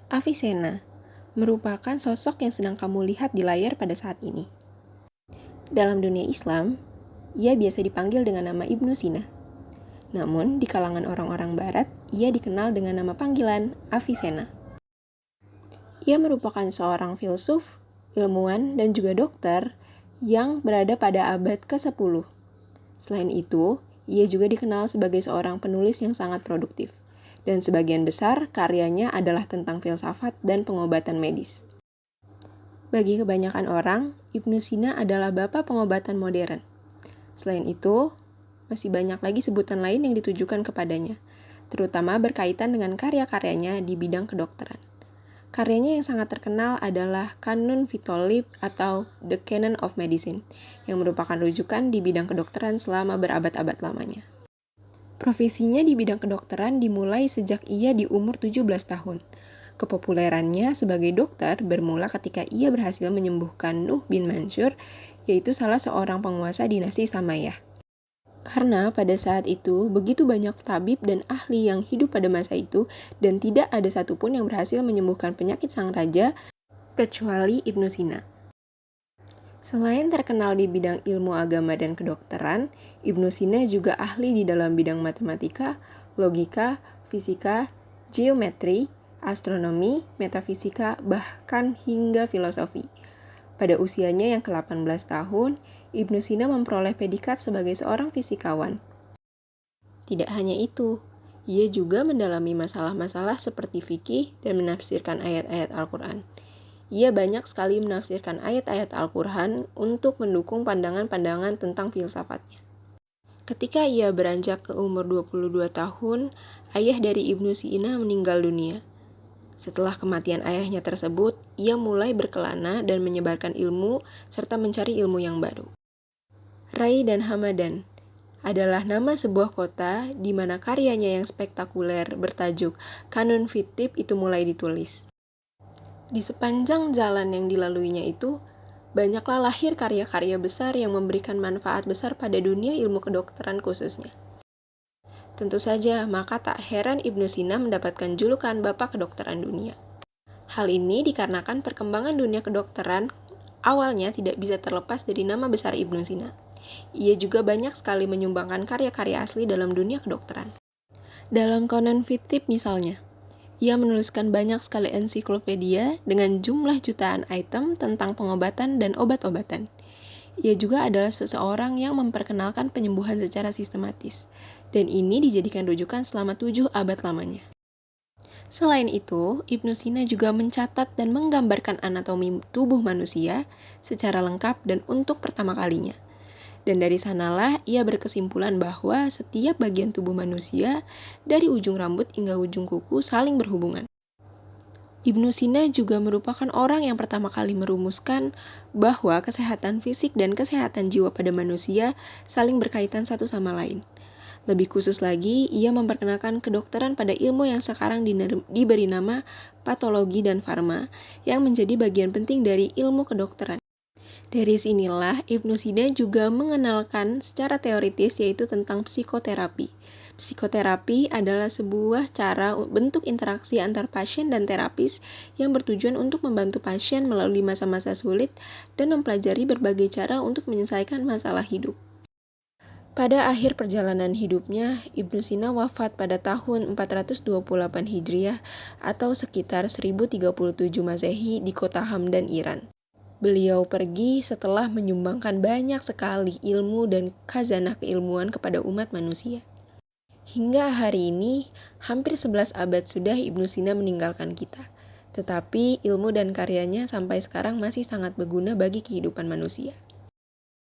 Avicenna merupakan sosok yang sedang kamu lihat di layar pada saat ini. Dalam dunia Islam, ia biasa dipanggil dengan nama Ibnu Sina. Namun, di kalangan orang-orang Barat, ia dikenal dengan nama panggilan Avicenna. Ia merupakan seorang filsuf, ilmuwan, dan juga dokter yang berada pada abad ke-10. Selain itu, ia juga dikenal sebagai seorang penulis yang sangat produktif. Dan sebagian besar karyanya adalah tentang filsafat dan pengobatan medis. Bagi kebanyakan orang, Ibnu Sina adalah bapak pengobatan modern. Selain itu, masih banyak lagi sebutan lain yang ditujukan kepadanya, terutama berkaitan dengan karya-karyanya di bidang kedokteran. Karyanya yang sangat terkenal adalah Kanun Vitolib atau The Canon of Medicine, yang merupakan rujukan di bidang kedokteran selama berabad-abad lamanya. Profesinya di bidang kedokteran dimulai sejak ia di umur 17 tahun. Kepopulerannya sebagai dokter bermula ketika ia berhasil menyembuhkan Nuh bin Mansur, yaitu salah seorang penguasa dinasti Samayah. Karena pada saat itu begitu banyak tabib dan ahli yang hidup pada masa itu dan tidak ada satupun yang berhasil menyembuhkan penyakit sang raja kecuali Ibnu Sina. Selain terkenal di bidang ilmu agama dan kedokteran, Ibnu Sina juga ahli di dalam bidang matematika, logika, fisika, geometri, astronomi, metafisika, bahkan hingga filosofi. Pada usianya yang ke-18 tahun, Ibnu Sina memperoleh predikat sebagai seorang fisikawan. Tidak hanya itu, ia juga mendalami masalah-masalah seperti fikih dan menafsirkan ayat-ayat Al-Quran. Ia banyak sekali menafsirkan ayat-ayat Al-Quran untuk mendukung pandangan-pandangan tentang filsafatnya. Ketika ia beranjak ke umur 22 tahun, ayah dari Ibnu Sina meninggal dunia. Setelah kematian ayahnya tersebut, ia mulai berkelana dan menyebarkan ilmu serta mencari ilmu yang baru. Rai dan Hamadan adalah nama sebuah kota di mana karyanya yang spektakuler bertajuk Kanun Fitib itu mulai ditulis. Di sepanjang jalan yang dilaluinya itu, banyaklah lahir karya-karya besar yang memberikan manfaat besar pada dunia ilmu kedokteran khususnya. Tentu saja, maka tak heran Ibnu Sina mendapatkan julukan Bapak Kedokteran Dunia. Hal ini dikarenakan perkembangan dunia kedokteran awalnya tidak bisa terlepas dari nama besar Ibnu Sina. Ia juga banyak sekali menyumbangkan karya-karya asli dalam dunia kedokteran. Dalam Kanun Fitib misalnya, ia menuliskan banyak sekali ensiklopedia dengan jumlah jutaan item tentang pengobatan dan obat-obatan. Ia juga adalah seseorang yang memperkenalkan penyembuhan secara sistematis, dan ini dijadikan rujukan selama 7 abad lamanya. Selain itu, Ibnu Sina juga mencatat dan menggambarkan anatomi tubuh manusia secara lengkap dan untuk pertama kalinya. Dan dari sanalah ia berkesimpulan bahwa setiap bagian tubuh manusia, dari ujung rambut hingga ujung kuku saling berhubungan. Ibnu Sina juga merupakan orang yang pertama kali merumuskan bahwa kesehatan fisik dan kesehatan jiwa pada manusia saling berkaitan satu sama lain. Lebih khusus lagi, ia memperkenalkan kedokteran pada ilmu yang sekarang diberi nama patologi dan farma, yang menjadi bagian penting dari ilmu kedokteran. Dari sinilah Ibnu Sina juga mengenalkan secara teoritis yaitu tentang psikoterapi. Psikoterapi adalah sebuah cara bentuk interaksi antar pasien dan terapis yang bertujuan untuk membantu pasien melalui masa-masa sulit dan mempelajari berbagai cara untuk menyelesaikan masalah hidup. Pada akhir perjalanan hidupnya, Ibnu Sina wafat pada tahun 428 Hijriah atau sekitar 1037 Masehi di kota Hamdan, Iran. Beliau pergi setelah menyumbangkan banyak sekali ilmu dan khazanah keilmuan kepada umat manusia. Hingga hari ini, hampir 11 abad sudah Ibnu Sina meninggalkan kita. Tetapi ilmu dan karyanya sampai sekarang masih sangat berguna bagi kehidupan manusia.